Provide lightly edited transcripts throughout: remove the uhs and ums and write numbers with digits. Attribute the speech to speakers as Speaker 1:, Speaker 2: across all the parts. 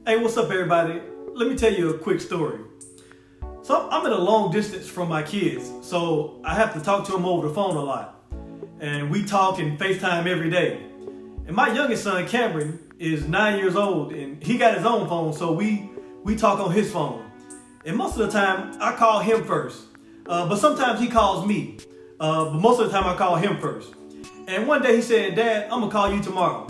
Speaker 1: Hey, what's up, everybody? Let me tell you a quick story. So I'm in a long distance from my kids, so I have to talk to them over the phone a lot. And we talk and FaceTime every day. And my youngest son, Cameron, is 9 years old, and he got his own phone, so we talk on his phone. And most of the time, I call him first. But sometimes he calls me. But most of the time, I call him first. And one day he said, "Dad, I'm gonna call you tomorrow."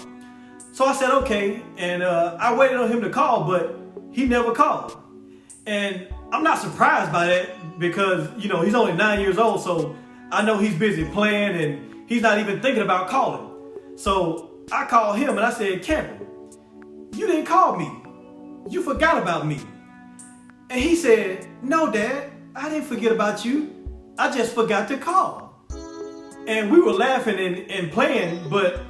Speaker 1: So I said, okay, and I waited on him to call, but he never called. And I'm not surprised by that because, he's only 9 years old, so I know he's busy playing and he's not even thinking about calling. So I called him and I said, "Cameron, you didn't call me. You forgot about me." And he said, "No, Dad, I didn't forget about you. I just forgot to call." And we were laughing and playing, but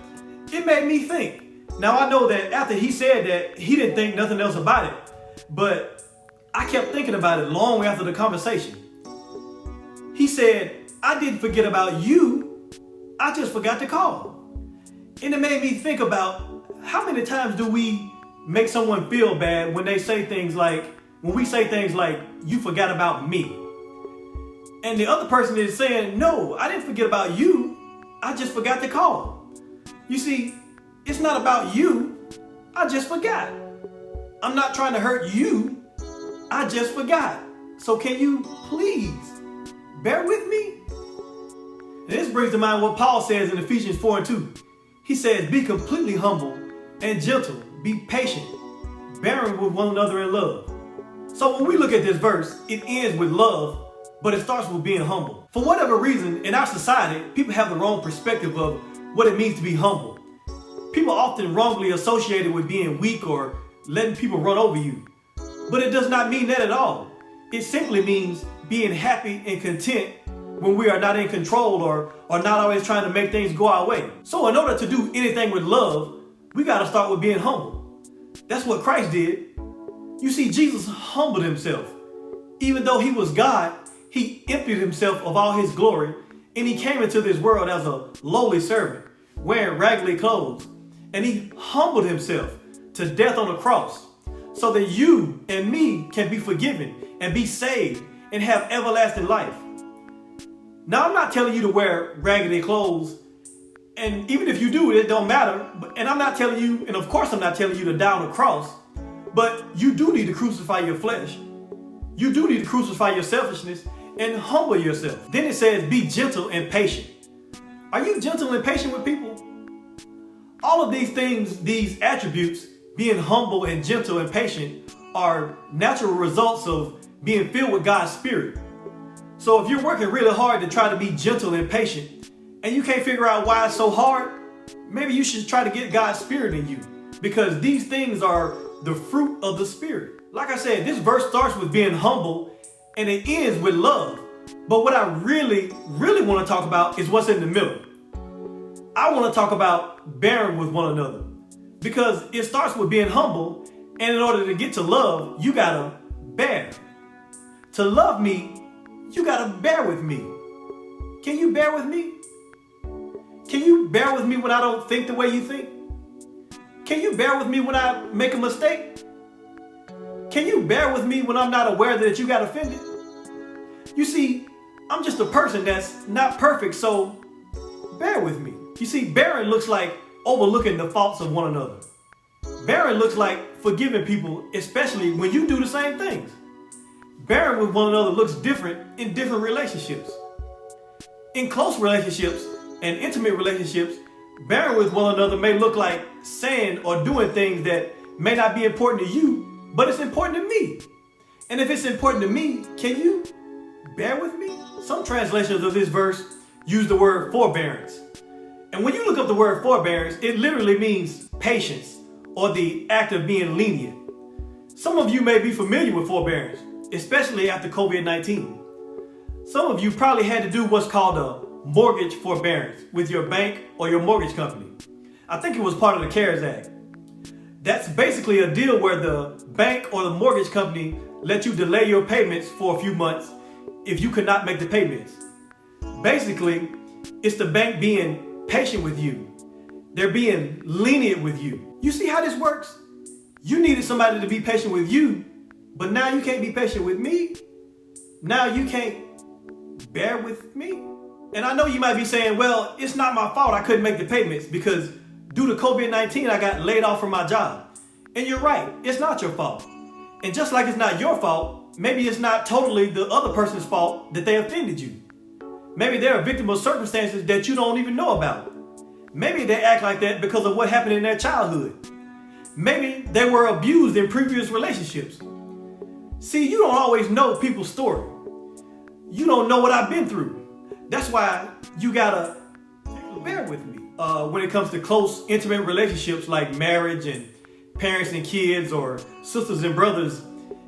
Speaker 1: it made me think. Now I know that after he said that, he didn't think nothing else about it, but I kept thinking about it long after the conversation. He said, "I didn't forget about you, I just forgot to call." And it made me think about how many times do we make someone feel bad when we say things like, "You forgot about me." And the other person is saying, "No, I didn't forget about you, I just forgot to call." You see, it's not about you, I just forgot. I'm not trying to hurt you, I just forgot. So can you please bear with me? And this brings to mind what Paul says in Ephesians 4:2. He says, "Be completely humble and gentle, be patient, bearing with one another in love." So when we look at this verse, it ends with love, but it starts with being humble. For whatever reason, in our society, people have the wrong perspective of what it means to be humble. People often wrongly associate it with being weak or letting people run over you. But it does not mean that at all. It simply means being happy and content when we are not in control or not always trying to make things go our way. So in order to do anything with love, we got to start with being humble. That's what Christ did. You see, Jesus humbled himself. Even though he was God, he emptied himself of all his glory, and he came into this world as a lowly servant, wearing raggedy clothes. And he humbled himself to death on the cross so that you and me can be forgiven and be saved and have everlasting life. Now, I'm not telling you to wear raggedy clothes, and even if you do, it don't matter. And I'm not telling you, and of course I'm not telling you to die on the cross, but you do need to crucify your flesh. You do need to crucify your selfishness and humble yourself. Then it says, "Be gentle and patient." Are you gentle and patient with people? All of these things, these attributes, being humble and gentle and patient, are natural results of being filled with God's Spirit. So if you're working really hard to try to be gentle and patient, and you can't figure out why it's so hard, maybe you should try to get God's Spirit in you, because these things are the fruit of the Spirit. Like I said, this verse starts with being humble, and it ends with love. But what I really want to talk about is what's in the middle. I want to talk about bearing with one another, because it starts with being humble, and in order to get to love, you gotta bear. To love me, you gotta bear with me. Can you bear with me? Can you bear with me when I don't think the way you think? Can you bear with me when I make a mistake? Can you bear with me when I'm not aware that you got offended? You see, I'm just a person that's not perfect, so bear with me. You see, bearing looks like overlooking the faults of one another. Bearing looks like forgiving people, especially when you do the same things. Bearing with one another looks different in different relationships. In close relationships and intimate relationships, bearing with one another may look like saying or doing things that may not be important to you, but it's important to me. And if it's important to me, can you bear with me? Some translations of this verse use the word forbearance. And when you look up the word forbearance, it literally means patience or the act of being lenient. Some of you may be familiar with forbearance, especially after COVID-19. Some of you probably had to do what's called a mortgage forbearance with your bank or your mortgage company. I think it was part of the CARES Act. That's basically a deal where the bank or the mortgage company let you delay your payments for a few months if you could not make the payments. Basically, it's the bank being patient with you. They're being lenient with you. You see how this works? You needed somebody to be patient with you, but now you can't be patient with me. Now you can't bear with me. And I know you might be saying, well, it's not my fault I couldn't make the payments because due to COVID-19, I got laid off from my job. And you're right, it's not your fault. And just like it's not your fault, maybe it's not totally the other person's fault that they offended you. Maybe they're a victim of circumstances that you don't even know about. Maybe they act like that because of what happened in their childhood. Maybe they were abused in previous relationships. See, you don't always know people's story. You don't know what I've been through. That's why you gotta bear with me. When it comes to close, intimate relationships like marriage and parents and kids or sisters and brothers,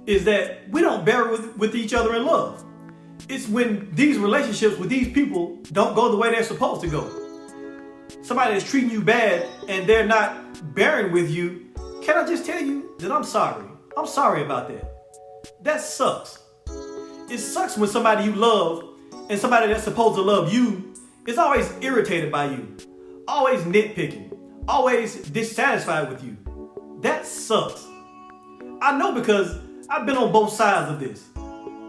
Speaker 1: is that we don't bear with each other in love. It's when these relationships with these people don't go the way they're supposed to go. Somebody is treating you bad and they're not bearing with you. Can I just tell you that I'm sorry? I'm sorry about that. That sucks. It sucks when somebody you love and somebody that's supposed to love you is always irritated by you, always nitpicking, always dissatisfied with you. That sucks. I know because I've been on both sides of this.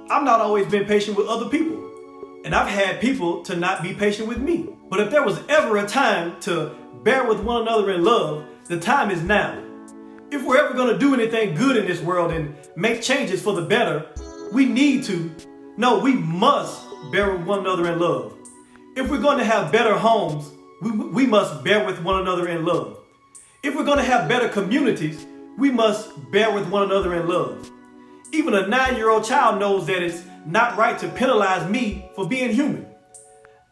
Speaker 1: I've not always been patient with other people, and I've had people to not be patient with me. But if there was ever a time to bear with one another in love, the time is now. If we're ever going to do anything good in this world and make changes for the better, we must bear with one another in love. If we're going to have better homes, we must bear with one another in love. If we're going to have better communities, we must bear with one another in love. Even a 9-year-old child knows that it's not right to penalize me for being human.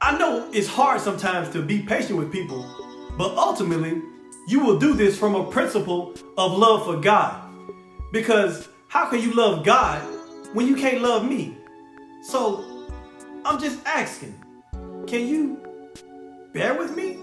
Speaker 1: I know it's hard sometimes to be patient with people, but ultimately, you will do this from a principle of love for God. Because how can you love God when you can't love me? So I'm just asking, can you bear with me?